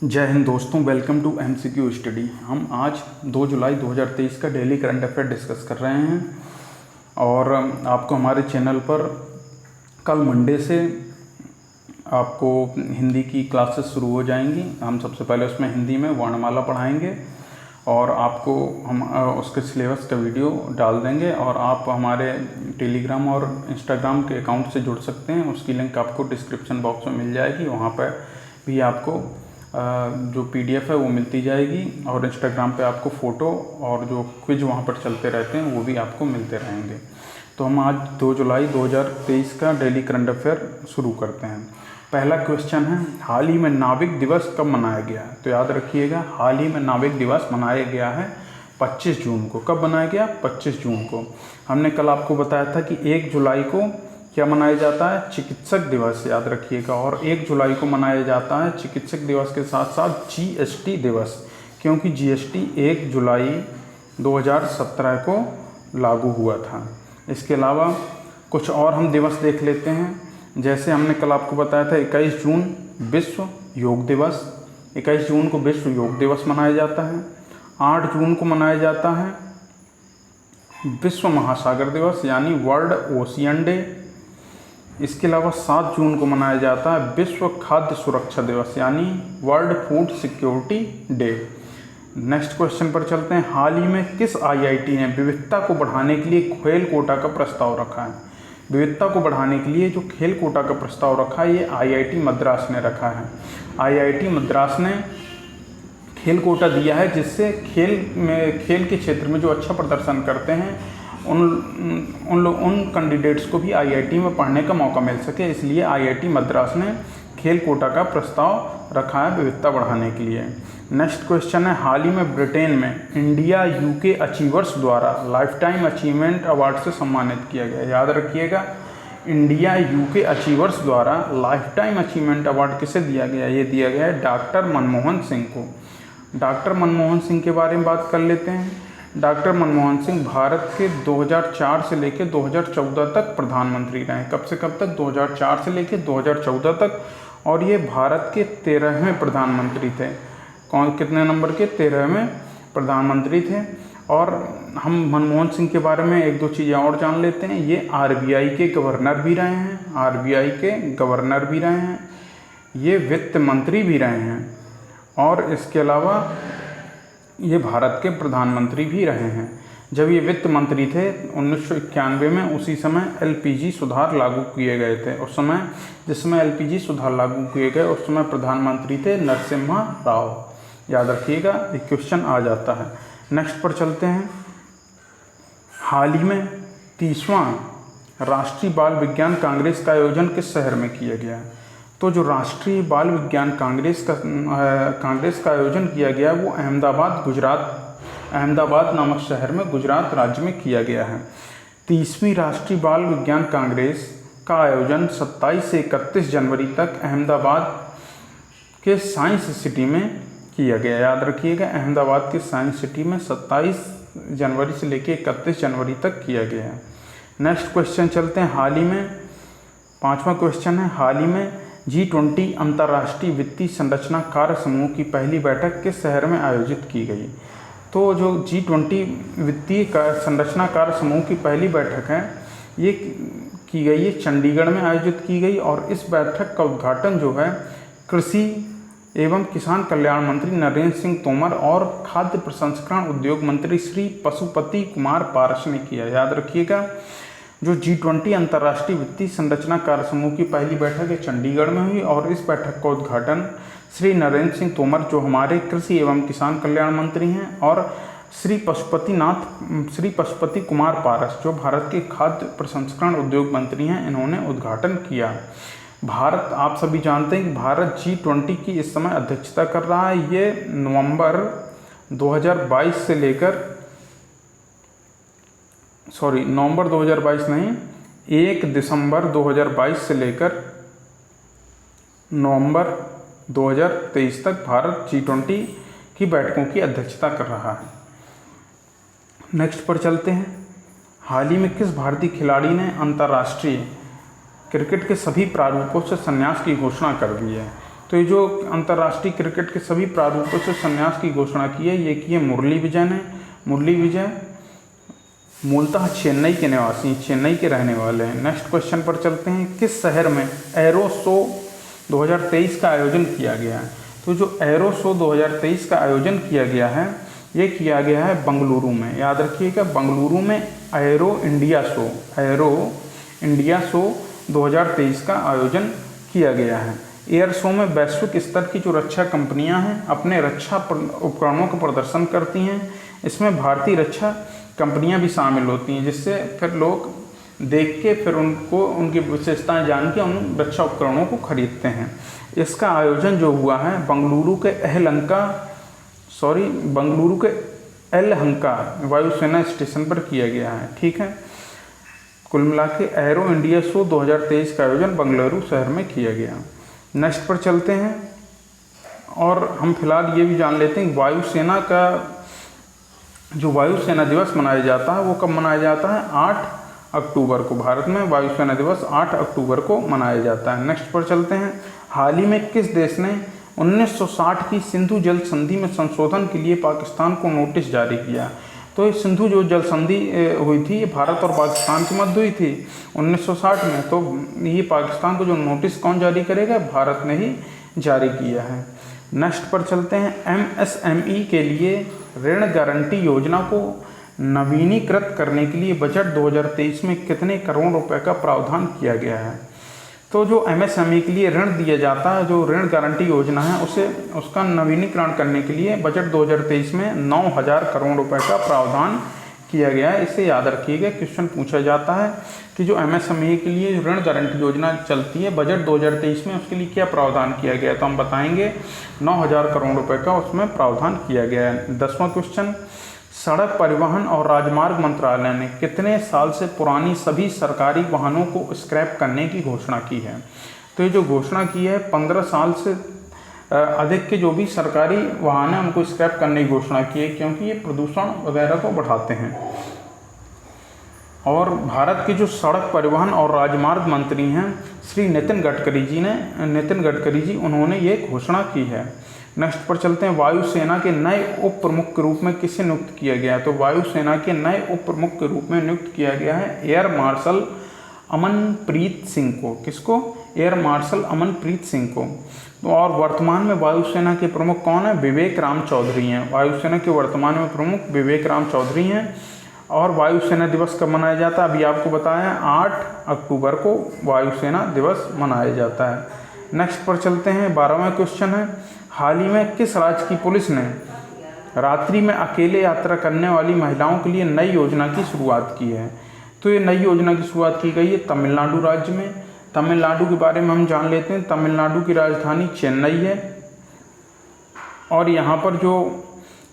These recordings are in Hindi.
जय हिंद दोस्तों, वेलकम टू एमसीक्यू स्टडी। हम आज 2 जुलाई 2023 का डेली करंट अफेयर डिस्कस कर रहे हैं और आपको हमारे चैनल पर कल मंडे से आपको हिंदी की क्लासेस शुरू हो जाएंगी। हम सबसे पहले उसमें हिंदी में वर्णमाला पढ़ाएंगे और आपको हम उसके सिलेबस का वीडियो डाल देंगे और आप हमारे टेलीग्राम और इंस्टाग्राम के अकाउंट से जुड़ सकते हैं। उसकी लिंक आपको डिस्क्रिप्शन बॉक्स में मिल जाएगी। वहाँ पर भी आपको जो पीडीएफ है वो मिलती जाएगी और इंस्टाग्राम पे आपको फ़ोटो और जो क्विज वहाँ पर चलते रहते हैं वो भी आपको मिलते रहेंगे। तो हम आज 2 जुलाई 2023 का डेली करंट अफेयर शुरू करते हैं। पहला क्वेश्चन है, हाल ही में नाविक दिवस कब मनाया गया? तो याद रखिएगा, हाल ही में नाविक दिवस मनाया गया है 25 जून को। कब मनाया गया? 25 जून को। हमने कल आपको बताया था कि 1 जुलाई को क्या मनाया जाता है? चिकित्सक दिवस, याद रखिएगा। और 1 जुलाई को मनाया जाता है चिकित्सक दिवस के साथ साथ जीएसटी दिवस, क्योंकि जीएसटी 1 जुलाई 2017 को लागू हुआ था। इसके अलावा कुछ और हम दिवस देख लेते हैं। जैसे हमने कल आपको बताया था 21 जून विश्व योग दिवस। 21 जून को विश्व योग दिवस मनाया जाता है। 8 जून को मनाया जाता है विश्व महासागर दिवस यानी वर्ल्ड ओशियन डे। इसके अलावा 7 जून को मनाया जाता है विश्व खाद्य सुरक्षा दिवस यानी world food security day. Next question पर चलते हैं। हाल ही में किस आईआईटी ने विविधता को बढ़ाने के लिए खेल कोटा का प्रस्ताव रखा है? विविधता को बढ़ाने के लिए जो खेल कोटा का प्रस्ताव रखा है ये आईआईटी मद्रास ने रखा है। आईआईटी मद्रास ने खेल कोटा दिया है जिससे खेल के क्षेत्र में जो अच्छा प्रदर्शन करते हैं उन कैंडिडेट्स को भी आईआईटी में पढ़ने का मौका मिल सके। इसलिए आईआईटी मद्रास ने खेल कोटा का प्रस्ताव रखा है विविधता बढ़ाने के लिए। नेक्स्ट क्वेश्चन है, हाल ही में ब्रिटेन में इंडिया यूके अचीवर्स द्वारा लाइफ टाइम अचीवमेंट अवार्ड से सम्मानित किया गया। याद रखिएगा, इंडिया यूके अचीवर्स द्वारा लाइफ टाइम अचीवमेंट अवार्ड किसे दिया गया? ये दिया गया है डॉक्टर मनमोहन सिंह को। डॉक्टर मनमोहन सिंह के बारे में बात कर लेते हैं। डॉक्टर मनमोहन सिंह भारत के 2004 से लेकर 2014 तक प्रधानमंत्री रहे। कब से कब तक? 2004 से लेकर 2014 तक। और ये भारत के 13वें प्रधानमंत्री थे। कितने नंबर के? 13वें प्रधानमंत्री थे। और हम मनमोहन सिंह के बारे में एक दो चीज़ें और जान लेते हैं। ये आरबीआई के गवर्नर भी रहे हैं। आरबीआई के गवर्नर भी रहे हैं। ये वित्त मंत्री भी रहे हैं। और इसके अलावा ये भारत के प्रधानमंत्री भी रहे हैं। जब ये वित्त मंत्री थे 1991 में, उसी समय एलपीजी सुधार लागू किए गए थे। उस समय जिस समय एलपीजी सुधार लागू किए गए उस समय प्रधानमंत्री थे नरसिम्हा राव। याद रखिएगा, एक क्वेश्चन आ जाता है। नेक्स्ट पर चलते हैं। हाल ही में 30वां राष्ट्रीय बाल विज्ञान कांग्रेस का आयोजन किस शहर में किया गया? तो जो राष्ट्रीय बाल विज्ञान कांग्रेस का आयोजन किया गया वो अहमदाबाद नामक शहर में गुजरात राज्य में किया गया है। 30वीं राष्ट्रीय बाल विज्ञान कांग्रेस का आयोजन 27 से 31 जनवरी तक अहमदाबाद के साइंस सिटी में किया गया। याद रखिएगा, अहमदाबाद के साइंस सिटी में 27 जनवरी से लेकर 31 जनवरी तक किया गया है। नेक्स्ट क्वेश्चन चलते हैं। हाल ही में 5वां क्वेश्चन है, हाल ही में G20 अंतर्राष्ट्रीय वित्तीय संरचना कार्य समूह की पहली बैठक किस शहर में आयोजित की गई? तो जो G20 वित्तीय संरचना कार्य समूह की पहली बैठक है ये की गई है चंडीगढ़ में आयोजित की गई। और इस बैठक का उद्घाटन जो है कृषि एवं किसान कल्याण मंत्री नरेंद्र सिंह तोमर और खाद्य प्रसंस्करण उद्योग मंत्री श्री पशुपति कुमार पारस ने किया। याद रखिएगा, जो G20 अंतर्राष्ट्रीय वित्तीय संरचना कार्य समूह की पहली बैठक है चंडीगढ़ में हुई और इस बैठक का उद्घाटन श्री नरेंद्र सिंह तोमर जो हमारे कृषि एवं किसान कल्याण मंत्री हैं और श्री पशुपति कुमार पारस जो भारत के खाद्य प्रसंस्करण उद्योग मंत्री हैं, इन्होंने उद्घाटन किया। भारत, आप सभी जानते हैं कि भारत G20 की इस समय अध्यक्षता कर रहा है। ये नवंबर 2022 से लेकर नवंबर 2022 नहीं, 1 दिसंबर 2022 से लेकर नवंबर 2023 तक भारत G20 की बैठकों की अध्यक्षता कर रहा है। नेक्स्ट पर चलते हैं। हाल ही में किस भारतीय खिलाड़ी ने अंतर्राष्ट्रीय क्रिकेट के सभी प्रारूपों से संन्यास की घोषणा कर दी है? तो ये जो अंतर्राष्ट्रीय क्रिकेट के सभी प्रारूपों से संन्यास की घोषणा की है, ये की है मुरली विजय ने। मुरली विजय मूलतः चेन्नई के निवासी, चेन्नई के रहने वाले हैं। नेक्स्ट क्वेश्चन पर चलते हैं। किस शहर में एरो शो 2023 का आयोजन किया गया है? तो जो एरो शो 2023 का आयोजन किया गया है, ये किया गया है बंगलुरु में। याद रखिएगा, बंगलुरु में एरो इंडिया शो 2023 का आयोजन किया गया है। एयर शो में वैश्विक स्तर की जो रक्षा कंपनियां हैं अपने रक्षा उपकरणों का प्रदर्शन करती हैं। इसमें भारतीय रक्षा कंपनियां भी शामिल होती हैं, जिससे फिर लोग देख के फिर उनको उनकी विशेषताएं जान के उन रक्षा उपकरणों को खरीदते हैं। इसका आयोजन जो हुआ है बंगलुरु के यलहंका वायुसेना स्टेशन पर किया गया है। ठीक है, कुल मिला के एरो इंडिया शो 2023 का आयोजन बेंगलुरु शहर में किया गया। नेक्स्ट पर चलते हैं और हम फिलहाल ये भी जान लेते हैं वायुसेना का जो वायुसेना दिवस मनाया जाता है वो कब मनाया जाता है? 8 अक्टूबर को। भारत में वायुसेना दिवस 8 अक्टूबर को मनाया जाता है। नेक्स्ट पर चलते हैं। हाल ही में किस देश ने 1960 की सिंधु जल संधि में संशोधन के लिए पाकिस्तान को नोटिस जारी किया? तो ये सिंधु जो जल संधि हुई थी, ये भारत और पाकिस्तान के मध्य हुई थी 1960 में। तो ये पाकिस्तान को जो नोटिस कौन जारी करेगा? भारत ने ही जारी किया है। नेक्स्ट पर चलते हैं। MSME के लिए ऋण गारंटी योजना को नवीनीकृत करने के लिए बजट 2023 में कितने करोड़ रुपए का प्रावधान किया गया है? तो जो MSME के लिए ऋण दिया जाता है, जो ऋण गारंटी योजना है, उसका नवीनीकरण करने के लिए बजट 2023 में 9,000 करोड़ रुपए का प्रावधान किया गया है। इसे याद रखिएगा, क्वेश्चन पूछा जाता है कि जो MSME के लिए ऋण गारंटी योजना चलती है बजट 2023 में, उसके लिए क्या प्रावधान किया गया है? तो हम बताएंगे 9,000 करोड़ रुपए का उसमें प्रावधान किया गया है। 10वां क्वेश्चन। सड़क परिवहन और राजमार्ग मंत्रालय ने कितने साल से पुरानी सभी सरकारी वाहनों को स्क्रैप करने की घोषणा की है? तो ये जो घोषणा की है 15 साल से अधिक के जो भी सरकारी वाहन हैं उनको स्क्रैप करने की घोषणा की है, क्योंकि ये प्रदूषण वगैरह को बढ़ाते हैं। और भारत के जो सड़क परिवहन और राजमार्ग मंत्री हैं श्री नितिन गडकरी जी उन्होंने ये घोषणा की है। नेक्स्ट पर चलते हैं। वायुसेना के नए उप प्रमुख के रूप में किसे नियुक्त किया गया है? तो वायुसेना के नए उप प्रमुख के रूप में नियुक्त किया गया है एयर मार्शल अमनप्रीत सिंह को। किसको? एयर मार्शल अमनप्रीत सिंह को। तो और वर्तमान में वायुसेना के प्रमुख कौन है? विवेक राम चौधरी हैं। वायुसेना के वर्तमान में प्रमुख विवेक राम चौधरी हैं। और वायुसेना दिवस कब मनाया जाता है? अभी आपको बताया 8 अक्टूबर को वायुसेना दिवस मनाया जाता है। नेक्स्ट पर चलते हैं। 12वां क्वेश्चन है। हाल ही में किस राज्य की पुलिस ने रात्रि में अकेले यात्रा करने वाली महिलाओं के लिए नई योजना की शुरुआत की है? तो ये नई योजना की शुरुआत की गई है तमिलनाडु राज्य में। तमिलनाडु के बारे में हम जान लेते हैं। तमिलनाडु की राजधानी चेन्नई है और यहाँ पर जो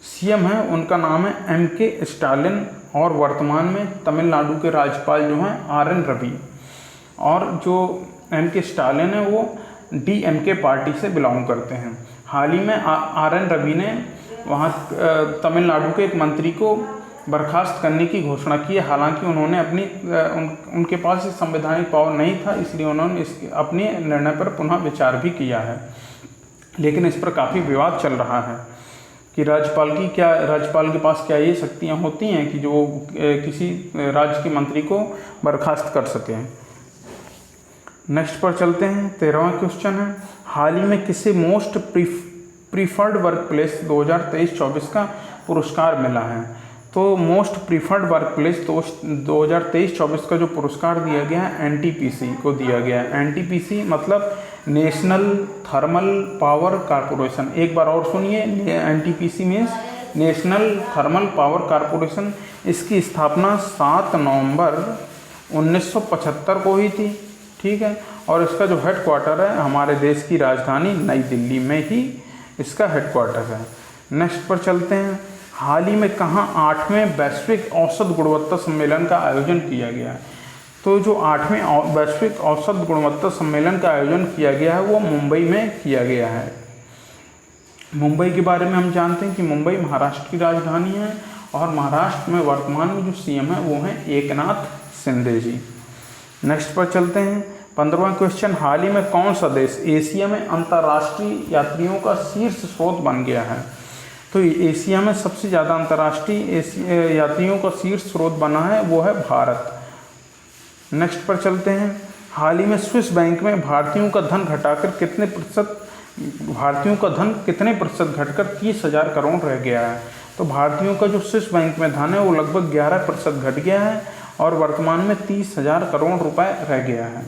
CM है उनका नाम है MK स्टालिन और वर्तमान में तमिलनाडु के राज्यपाल जो हैं RN रवि। और जो MK स्टालिन है वो DMK पार्टी से बिलोंग करते हैं। हाल ही में RN रवि ने वहाँ तमिलनाडु के एक मंत्री को बर्खास्त करने की घोषणा की है। हालांकि उन्होंने उनके पास ये संवैधानिक पावर नहीं था, इसलिए उन्होंने अपने निर्णय पर पुनः विचार भी किया है। लेकिन इस पर काफ़ी विवाद चल रहा है कि राज्यपाल के पास क्या ये शक्तियाँ होती हैं कि जो किसी राज्य के मंत्री को बर्खास्त कर सकें। नेक्स्ट पर चलते हैं। 13वां क्वेश्चन है। हाल ही में किसे मोस्ट प्रीफर्ड वर्क प्लेस 2023-24 का पुरस्कार मिला है? तो मोस्ट प्रीफर्ड वर्क प्लेस 2023-24 का जो पुरस्कार दिया गया है NTPC को दिया गया है। NTPC मतलब नेशनल थर्मल पावर कॉरपोरेशन। एक बार और सुनिए, NTPC means national thermal power corporation. इसकी स्थापना 7 नवंबर 1975 को हुई थी। ठीक है, और इसका जो हेडक्वार्टर है हमारे देश की राजधानी नई दिल्ली में ही इसका हेडक्वार्टर है। नेक्स्ट पर चलते हैं। हाल ही में कहाँ 8वें वैश्विक औसत गुणवत्ता सम्मेलन का आयोजन किया गया है? तो जो 8वें वैश्विक औसत गुणवत्ता सम्मेलन का आयोजन किया गया है वो मुंबई में किया गया है। मुंबई के बारे में हम जानते हैं कि मुंबई महाराष्ट्र की राजधानी है और महाराष्ट्र में वर्तमान में जो CM है वो हैं एकनाथ शिंदे जी। नेक्स्ट पर चलते हैं। 15वां क्वेश्चन, हाल ही में कौन सा देश एशिया में अंतर्राष्ट्रीय यात्रियों का शीर्ष स्रोत बन गया है? तो एशिया में सबसे ज़्यादा अंतर्राष्ट्रीय यात्रियों का शीर्ष स्रोत बना है वो है भारत। नेक्स्ट पर चलते हैं, हाल ही में स्विस बैंक में भारतीयों का धन कितने प्रतिशत घटकर 30,000 करोड़ रह गया है? तो भारतीयों का जो स्विस बैंक में धन है वो लगभग 11% घट गया है और वर्तमान में 30,000 करोड़ रुपए रह गया है।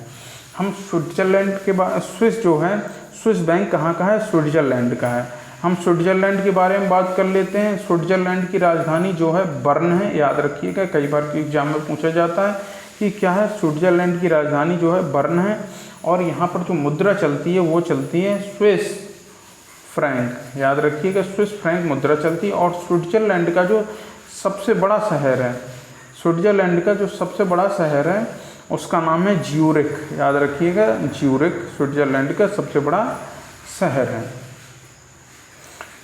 हम स्विट्जरलैंड के स्विस जो है, स्विस बैंक कहाँ का है? स्विट्जरलैंड का है। हम स्विट्जरलैंड के बारे में बात कर लेते हैं। स्विट्जरलैंड की राजधानी जो है बर्न है, याद रखिएगा, कई बार एग्जाम में पूछा जाता है कि क्या है। स्विट्जरलैंड की राजधानी जो है बर्न है और यहाँ पर जो मुद्रा चलती है वो चलती है स्विस फ्रैंक, याद रखिएगा, स्विस फ्रैंक मुद्रा चलती है। और स्विट्जरलैंड का जो सबसे बड़ा शहर है, स्विट्जरलैंड का जो सबसे बड़ा शहर है उसका नाम है ज्यूरिख, याद रखिएगा, ज्यूरिख स्विट्जरलैंड का सबसे बड़ा शहर है।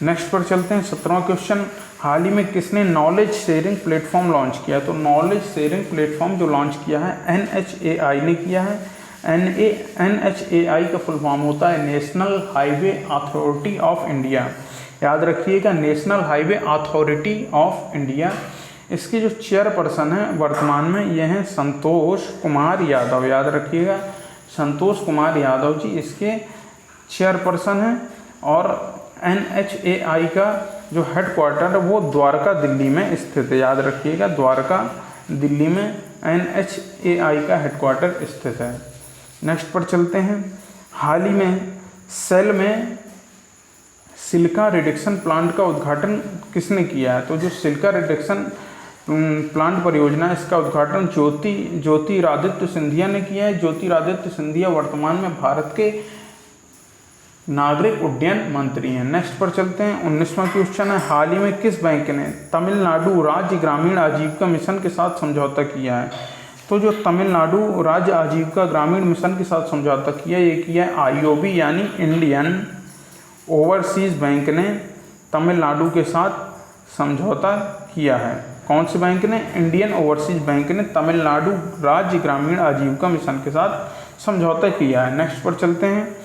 नेक्स्ट पर चलते हैं, 17वां क्वेश्चन, हाल ही में किसने नॉलेज शेयरिंग प्लेटफॉर्म लॉन्च किया? तो नॉलेज शेयरिंग प्लेटफॉर्म जो लॉन्च किया है NHAI ने किया है। NHAI का फुल फॉर्म होता है national highway authority of India, याद रखिएगा, national highway authority of India. इसके जो चेयरपर्सन हैं वर्तमान में ये हैं संतोष कुमार यादव, याद रखिएगा, संतोष कुमार यादव जी इसके चेयरपर्सन हैं। और NHAI का जो हेडक्वार्टर है वो द्वारका दिल्ली में स्थित है, याद रखिएगा, द्वारका दिल्ली में NHAI का हेडक्वार्टर स्थित है। नेक्स्ट पर चलते हैं, हाल ही में सेल में सिलिका रिडक्शन प्लांट का उद्घाटन किसने किया है? तो जो सिलिका रिडक्शन प्लांट परियोजना इसका उद्घाटन ज्योतिरादित्य सिंधिया ने किया है। ज्योतिरादित्य सिंधिया वर्तमान में भारत के नागरिक उड्डयन मंत्री हैं। नेक्स्ट पर चलते हैं, 19वां क्वेश्चन है, हाल ही में किस बैंक ने तमिलनाडु राज्य ग्रामीण आजीविका मिशन के साथ समझौता किया है? तो जो तमिलनाडु राज्य आजीविका ग्रामीण मिशन के साथ समझौता किया, ये किया है IOB यानी इंडियन ओवरसीज बैंक ने तमिलनाडु के साथ समझौता किया है। कौन से बैंक ने? इंडियन ओवरसीज बैंक ने तमिलनाडु राज्य ग्रामीण आजीविका मिशन के साथ समझौता किया है। नेक्स्ट पर चलते हैं,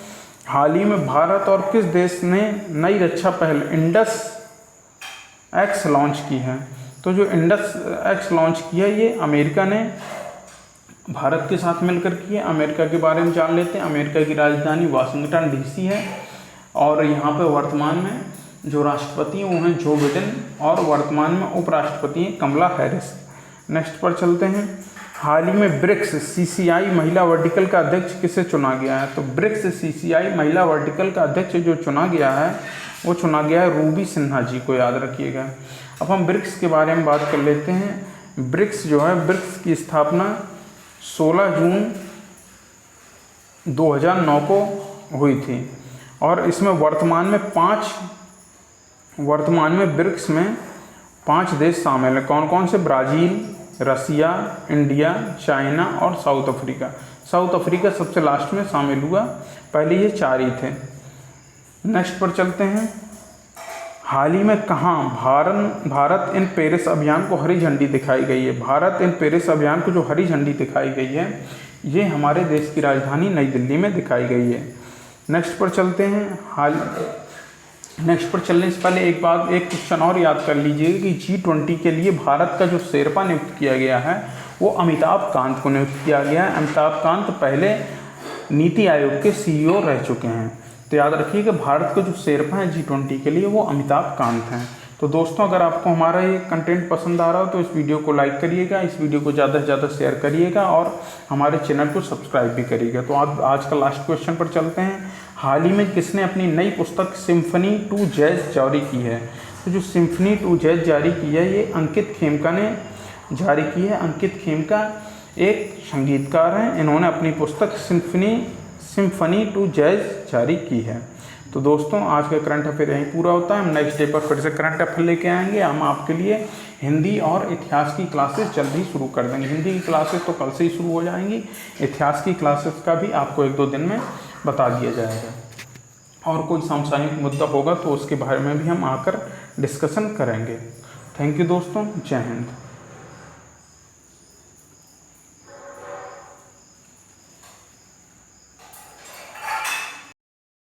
हाल ही में भारत और किस देश ने नई रक्षा पहल इंडस एक्स लॉन्च की है? तो जो इंडस एक्स लॉन्च किया ये अमेरिका ने भारत के साथ मिलकर की है। अमेरिका के बारे में जान लेते हैं। अमेरिका की राजधानी वाशिंगटन DC है और यहाँ पर वर्तमान में जो राष्ट्रपति हैं वो हैं जो बिडेन और वर्तमान में उपराष्ट्रपति हैं कमला हैरिस। नेक्स्ट पर चलते हैं, हाल ही में ब्रिक्स CCI महिला वर्टिकल का अध्यक्ष किसे चुना गया है? तो ब्रिक्स CCI महिला वर्टिकल का अध्यक्ष जो चुना गया है वो चुना गया है रूबी सिन्हा जी को, याद रखिएगा। अब हम ब्रिक्स के बारे में बात कर लेते हैं। ब्रिक्स जो है, ब्रिक्स की स्थापना 16 जून 2009 को हुई थी और इसमें वर्तमान में ब्रिक्स में 5 देश शामिल हैं। कौन कौन से? ब्राज़ील, रसिया, इंडिया, चाइना और साउथ अफ्रीका। साउथ अफ्रीका सबसे लास्ट में शामिल हुआ, पहले ये 4 ही थे। नेक्स्ट पर चलते हैं, हाल ही में कहाँ भारत इन पेरिस अभियान को हरी झंडी दिखाई गई है? भारत इन पेरिस अभियान को जो हरी झंडी दिखाई गई है ये हमारे देश की राजधानी नई दिल्ली में दिखाई गई है। नेक्स्ट पर चलते हैं, नेक्स्ट पर चलने से पहले एक क्वेश्चन और याद कर लीजिए कि G20 के लिए भारत का जो शेरपा नियुक्त किया गया है वो अमिताभ कांत को नियुक्त किया गया है। अमिताभ कांत पहले नीति आयोग के CEO रह चुके हैं। तो याद रखिए कि भारत का जो शेरपा है G20 के लिए वो अमिताभ कांत हैं। तो दोस्तों, अगर आपको हमारा ये कंटेंट पसंद आ रहा हो तो इस वीडियो को लाइक करिएगा, इस वीडियो को ज़्यादा से ज़्यादा शेयर करिएगा और हमारे चैनल को सब्सक्राइब भी करिएगा। तो आज का लास्ट क्वेश्चन पर चलते हैं, हाल ही में किसने अपनी नई पुस्तक सिम्फनी टू जैज़ जारी की है? तो जो सिम्फनी टू जैज़ जारी की है ये अंकित खेमका ने जारी की है। अंकित खेमका एक संगीतकार हैं, इन्होंने अपनी पुस्तक सिम्फनी टू जैज़ जारी की है। तो दोस्तों, आज का करंट अफेयर यहीं पूरा होता है। हम नेक्स्ट डे पर फिर से करंट अफेयर लेके आएंगे। हम आपके लिए हिंदी और इतिहास की क्लासेस जल्द ही शुरू कर देंगे। हिंदी की क्लासेस तो कल से ही शुरू हो जाएंगी, इतिहास की क्लासेस का भी आपको 1-2 दिन में बता दिया जाएगा और कोई समसामयिक मुद्दा होगा तो उसके बारे में भी हम आकर डिस्कशन करेंगे। थैंक यू दोस्तों, जय हिंद।